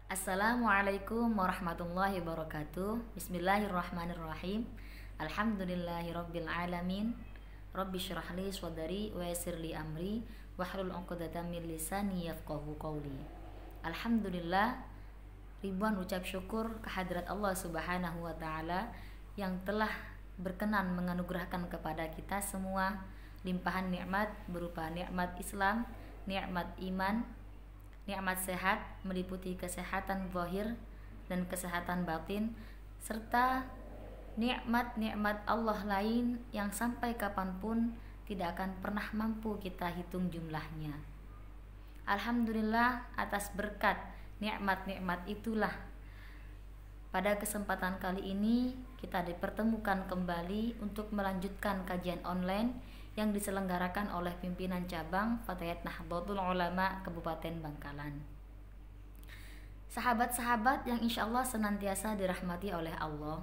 Assalamualaikum warahmatullahi wabarakatuh. Bismillahirrahmanirrahim. Alhamdulillahirabbil alamin. Rabbi syrah li sadri wa yassir li amri wahlul 'uqdatam min lisani yafqahu qawli. Alhamdulillah, ribuan ucap syukur kehadirat Allah Subhanahu wa taala yang telah berkenan menganugerahkan kepada kita semua limpahan nikmat berupa nikmat Islam, nikmat iman, nikmat sehat meliputi kesehatan zahir dan kesehatan batin, serta nikmat-nikmat Allah lain yang sampai kapanpun tidak akan pernah mampu kita hitung jumlahnya. Alhamdulillah atas berkat nikmat-nikmat itulah pada kesempatan kali ini kita dipertemukan kembali untuk melanjutkan kajian online yang diselenggarakan oleh pimpinan cabang Fatayat Nahdlatul Ulama Kabupaten Bangkalan. Sahabat-sahabat yang insya Allah senantiasa dirahmati oleh Allah,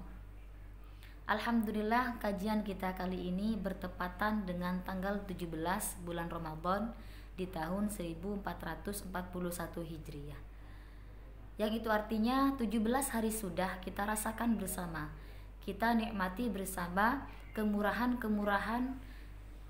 alhamdulillah kajian kita kali ini bertepatan dengan tanggal 17 bulan Ramadan di tahun 1441 Hijriah. Yang itu artinya 17 hari sudah kita rasakan bersama, kita nikmati bersama kemurahan-kemurahan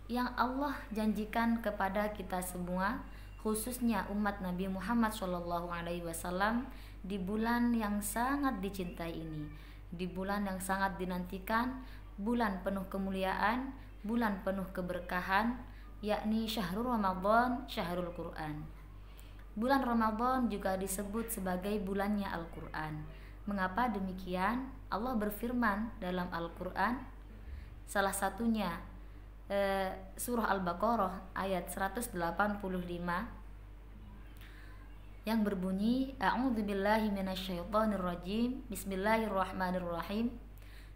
yang Allah janjikan kepada kita semua, khususnya umat Nabi Muhammad SAW di bulan yang sangat dicintai ini, di bulan yang sangat dinantikan, bulan penuh kemuliaan, bulan penuh keberkahan, yakni syahrul Ramadan, syahrul Quran. Bulan Ramadan juga disebut sebagai bulannya Al-Quran. Mengapa demikian? Allah berfirman dalam Al-Quran, salah satunya surah Al-Baqarah ayat 185 yang berbunyi, A'udzubillahi minasyaitonirrajim, Bismillahirrahmanirrahim,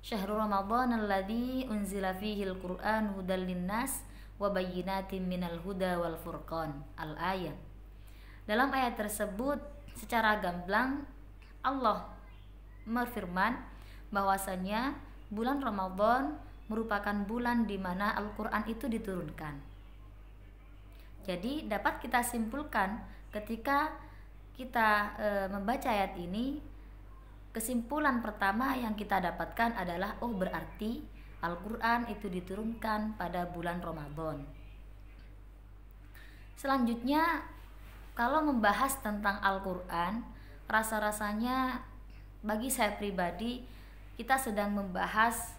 Syahrul Ramadan alladzi unzila fihil Qur'an hudal linnas wa bayyinatin minal huda wal furqan. Al-ayat. Dalam ayat tersebut secara gamblang Allah berfirman bahwasanya bulan Ramadan merupakan bulan di mana Al-Quran itu diturunkan. Jadi dapat kita simpulkan ketika kita membaca ayat ini, kesimpulan pertama yang kita dapatkan adalah berarti Al-Quran itu diturunkan pada bulan Ramadan. Selanjutnya, kalau membahas tentang Al-Quran, rasa-rasanya bagi saya pribadi kita sedang membahas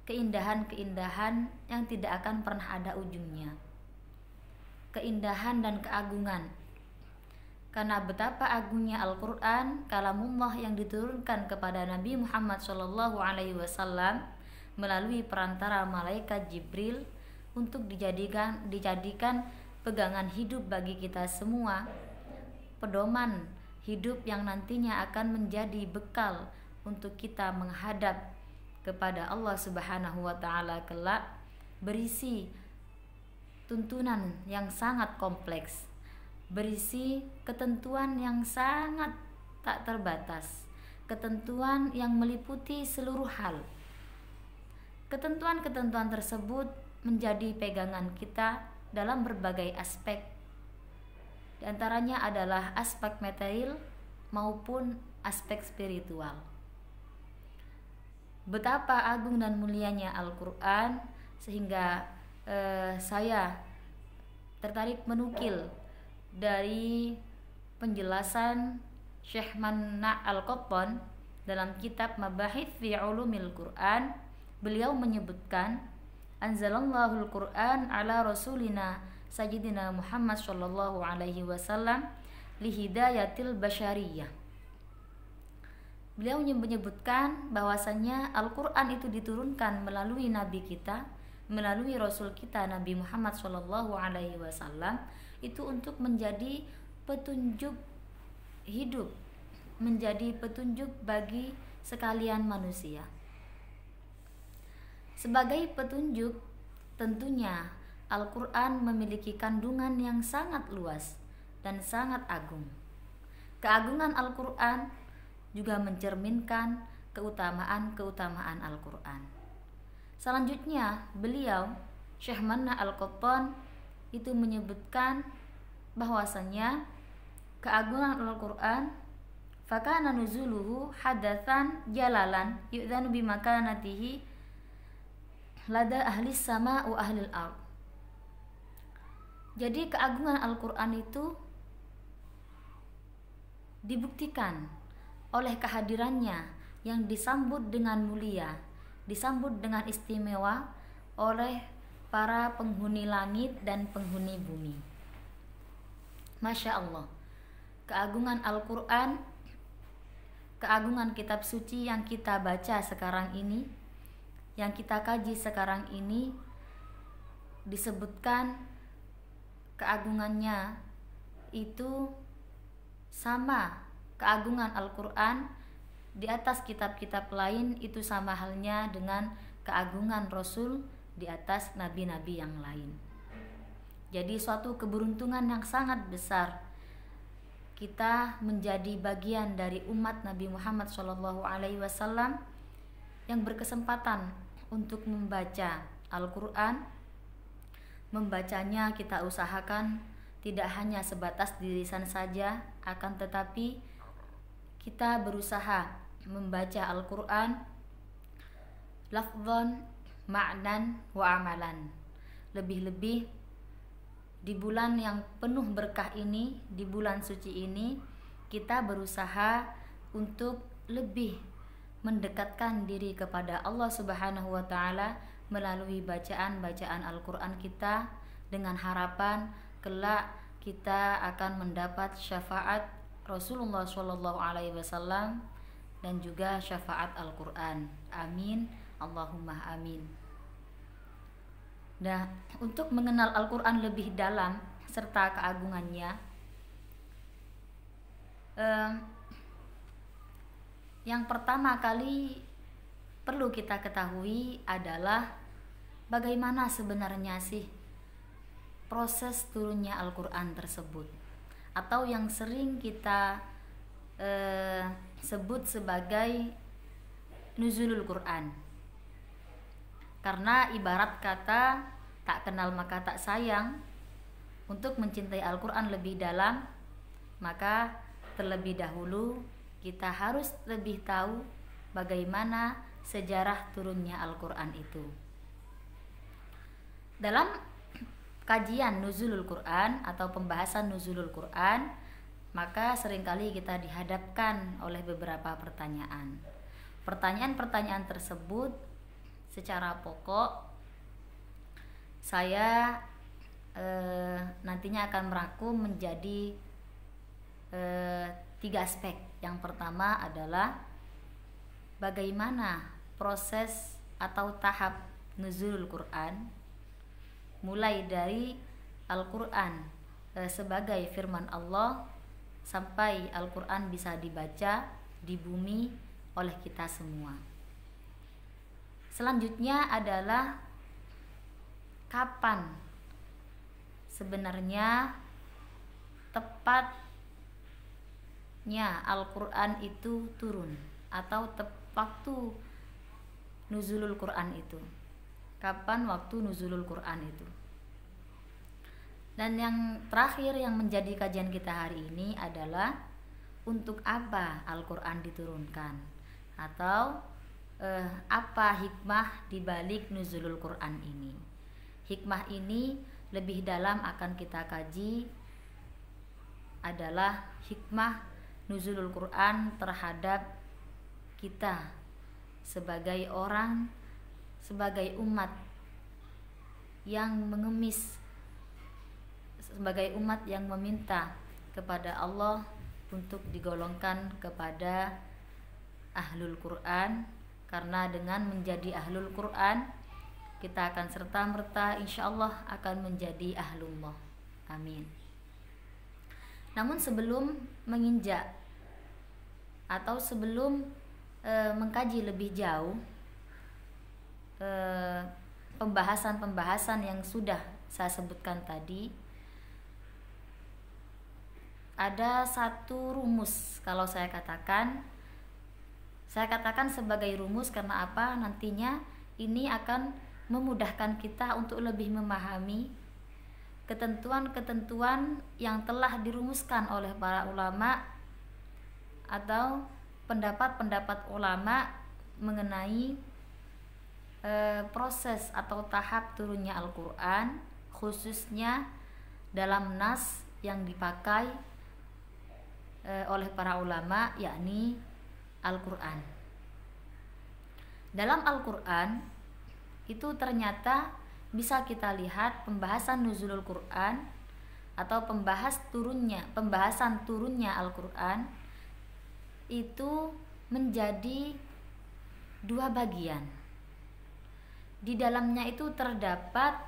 keindahan-keindahan yang tidak akan pernah ada ujungnya, keindahan dan keagungan. Karena betapa agungnya Al-Quran, kalamullah yang diturunkan kepada Nabi Muhammad SAW melalui perantara malaikat Jibril untuk dijadikan pegangan hidup bagi kita semua, pedoman hidup yang nantinya akan menjadi bekal untuk kita menghadap kepada Allah Subhanahu wa taala kelak, berisi tuntunan yang sangat kompleks, berisi ketentuan yang sangat tak terbatas, ketentuan yang meliputi seluruh hal. Ketentuan-ketentuan tersebut menjadi pegangan kita dalam berbagai aspek. Di antaranya adalah aspek material maupun aspek spiritual. Betapa agung dan mulianya Al-Quran sehingga saya tertarik menukil dari penjelasan Syekh Manna Al-Qattan dalam kitab Mabahith fi Ulumil Quran. Beliau menyebutkan, Anzalallahul Quran ala rasulina sayyidina Muhammad sallallahu alaihi wasallam lihidayatil basyariyah. Beliau menyebutkan bahwasannya Al-Quran itu diturunkan melalui Nabi kita, melalui Rasul kita Nabi Muhammad SAW, itu untuk menjadi petunjuk hidup, menjadi petunjuk bagi sekalian manusia. Sebagai petunjuk, tentunya Al-Quran memiliki kandungan yang sangat luas dan sangat agung. Keagungan Al-Quran juga mencerminkan keutamaan-keutamaan Al-Quran. Selanjutnya, beliau Syekh Manna Al-Qattan itu menyebutkan bahwasannya keagungan Al-Quran fakana nuzuluhu hadatsan jalalan yu'dzanu bimakanatihi lada ahli sama wa ahli al-ard. Jadi keagungan Al-Qur'an itu dibuktikan oleh kehadirannya yang disambut dengan mulia, disambut dengan istimewa oleh para penghuni langit dan penghuni bumi. Masya Allah, keagungan Al-Quran, keagungan kitab suci yang kita baca sekarang ini, yang kita kaji sekarang ini, disebutkan keagungannya itu sama keagungan Al-Quran di atas kitab-kitab lain, itu sama halnya dengan keagungan Rasul di atas nabi-nabi yang lain. Jadi suatu keberuntungan yang sangat besar kita menjadi bagian dari umat Nabi Muhammad SAW yang berkesempatan untuk membaca Al-Quran. Membacanya kita usahakan tidak hanya sebatas di lisan saja, akan tetapi kita berusaha membaca Al-Quran lafzan, ma'nan, wa amalan. Lebih-lebih di bulan yang penuh berkah ini, di bulan suci ini, kita berusaha untuk lebih mendekatkan diri kepada Allah Subhanahu wa Ta'ala melalui bacaan-bacaan Al-Quran kita, dengan harapan kelak kita akan mendapat syafaat Rasulullah SAW dan juga syafaat Al-Quran. Amin, Allahumma amin. Nah, untuk mengenal Al-Quran lebih dalam serta keagungannya, yang pertama kali perlu kita ketahui adalah bagaimana sebenarnya sih proses turunnya Al-Quran tersebut, atau yang sering kita sebut sebagai nuzulul Quran. Karena ibarat kata tak kenal maka tak sayang, untuk mencintai Al-Quran lebih dalam, maka terlebih dahulu kita harus lebih tahu bagaimana sejarah turunnya Al-Quran itu. Dalam kajian nuzulul Quran atau pembahasan nuzulul Quran, maka seringkali kita dihadapkan oleh beberapa pertanyaan. Pertanyaan-pertanyaan tersebut secara pokok saya nantinya akan merangkum menjadi 3 aspek. Yang pertama adalah bagaimana proses atau tahap nuzulul Quran, mulai dari Al-Quran sebagai firman Allah sampai Al-Quran bisa dibaca di bumi oleh kita semua. Selanjutnya adalah kapan sebenarnya tepatnya Al-Quran itu turun, atau waktu nuzulul Quran itu. Kapan waktu nuzulul Quran itu? Dan yang terakhir yang menjadi kajian kita hari ini adalah untuk apa Al-Quran diturunkan, atau apa hikmah dibalik nuzulul Quran ini. Hikmah ini lebih dalam akan kita kaji, adalah hikmah nuzulul Quran terhadap kita sebagai orang, sebagai umat yang mengemis, sebagai umat yang meminta kepada Allah untuk digolongkan kepada ahlul Quran. Karena dengan menjadi ahlul Quran, kita akan serta-merta insyaallah akan menjadi ahlullah. Amin. Namun sebelum menginjak atau sebelum mengkaji lebih jauh pembahasan-pembahasan yang sudah saya sebutkan tadi, ada satu rumus. Kalau saya katakan sebagai rumus karena apa? Nantinya ini akan memudahkan kita untuk lebih memahami ketentuan-ketentuan yang telah dirumuskan oleh para ulama atau pendapat-pendapat ulama mengenai proses atau tahap turunnya Al-Quran, khususnya dalam nas yang dipakai oleh para ulama, yakni Al-Quran. Dalam Al-Quran itu ternyata bisa kita lihat pembahasan nuzulul Quran atau pembahasan turunnya Al-Quran itu menjadi dua bagian. Di dalamnya itu terdapat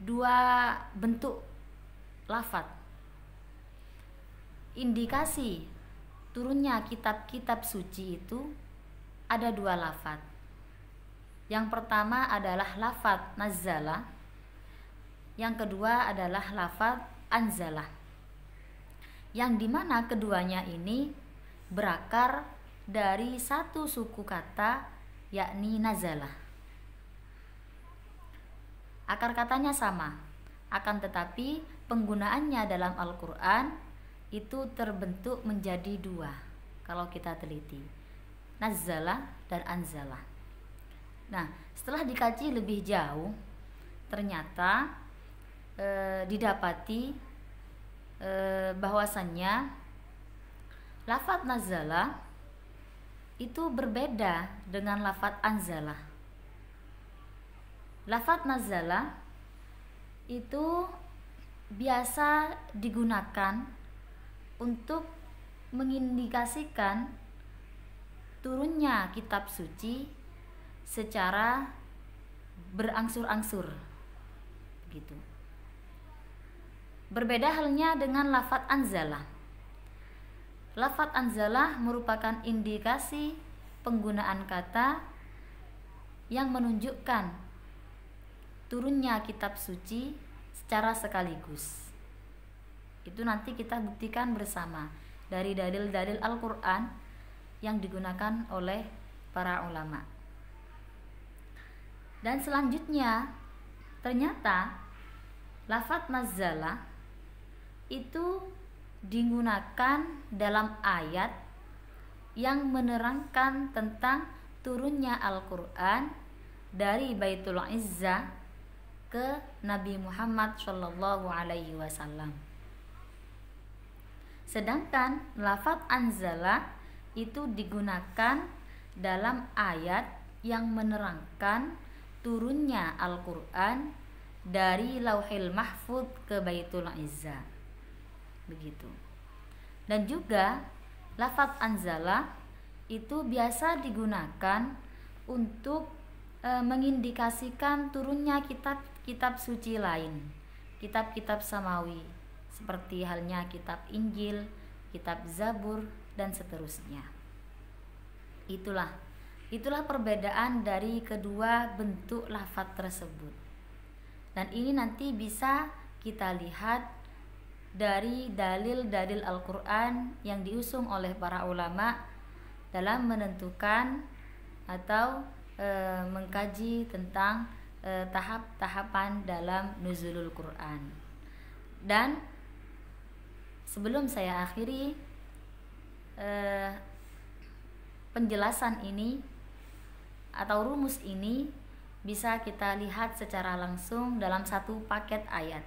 dua bentuk lafadz. Indikasi turunnya kitab-kitab suci itu ada dua lafadz. Yang pertama adalah lafadz nazzala, yang kedua adalah lafadz anzala, yang dimana keduanya ini berakar dari satu suku kata, yakni nazalah. Akar katanya sama, akan tetapi penggunaannya dalam Al-Quran itu terbentuk menjadi dua kalau kita teliti, nazalah dan anzalah. Nah, setelah dikaji lebih jauh, ternyata didapati bahwasannya lafadz nazalah itu berbeda dengan lafadz anzalah. Lafadz nazalah itu biasa digunakan untuk mengindikasikan turunnya kitab suci secara berangsur-angsur, gitu. Berbeda halnya dengan lafadz anzalah. Lafadz anzalah merupakan indikasi penggunaan kata yang menunjukkan turunnya kitab suci secara sekaligus. Itu nanti kita buktikan bersama dari dalil-dalil Al-Quran yang digunakan oleh para ulama. Dan selanjutnya ternyata lafadz nazzala itu digunakan dalam ayat yang menerangkan tentang turunnya Al-Quran dari Baitul Izzah ke Nabi Muhammad Shallallahu Alaihi Wasallam. Sedangkan lafadz anzala itu digunakan dalam ayat yang menerangkan turunnya Al-Quran dari Lauhil Mahfuz ke Baitul Izzah. Begitu. Dan juga lafadz anzala itu biasa digunakan untuk mengindikasikan turunnya kitab-kitab suci lain, kitab-kitab samawi, seperti halnya kitab Injil, kitab Zabur, dan seterusnya. Itulah perbedaan dari kedua bentuk lafadz tersebut. Dan ini nanti bisa kita lihat dari dalil-dalil Al-Quran yang diusung oleh para ulama dalam menentukan atau mengkaji tentang tahap-tahapan dalam nuzulul Quran. Dan sebelum saya akhiri penjelasan ini atau rumus ini bisa kita lihat secara langsung dalam satu paket ayat.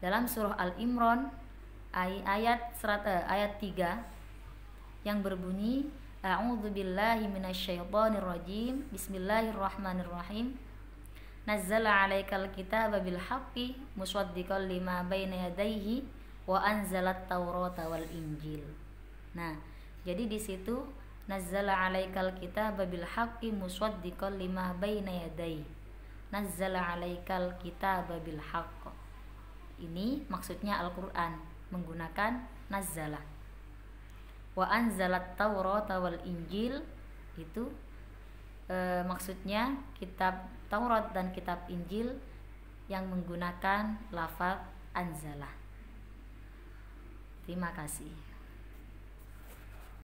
Dalam surah Al-Imran ayat 3 yang berbunyi A'udzubillahi minasyaitonirrajim. Bismillahirrahmanirrahim. Nazzala 'alaikal kitaba bil haqqi musaddiqan lima baina yadayhi wa anzalat taurata wal injil. Nah, jadi di situ nazzala 'alaikal kitaba bil haqqi musaddiqan lima baina yadayhi. Nazzala 'alaikal kitaba bil haqq. Ini maksudnya Al-Quran menggunakan nazzala. Wa anzalat taurata wal injil itu maksudnya kitab Taurat dan kitab Injil yang menggunakan lafaz anzalah. Terima kasih.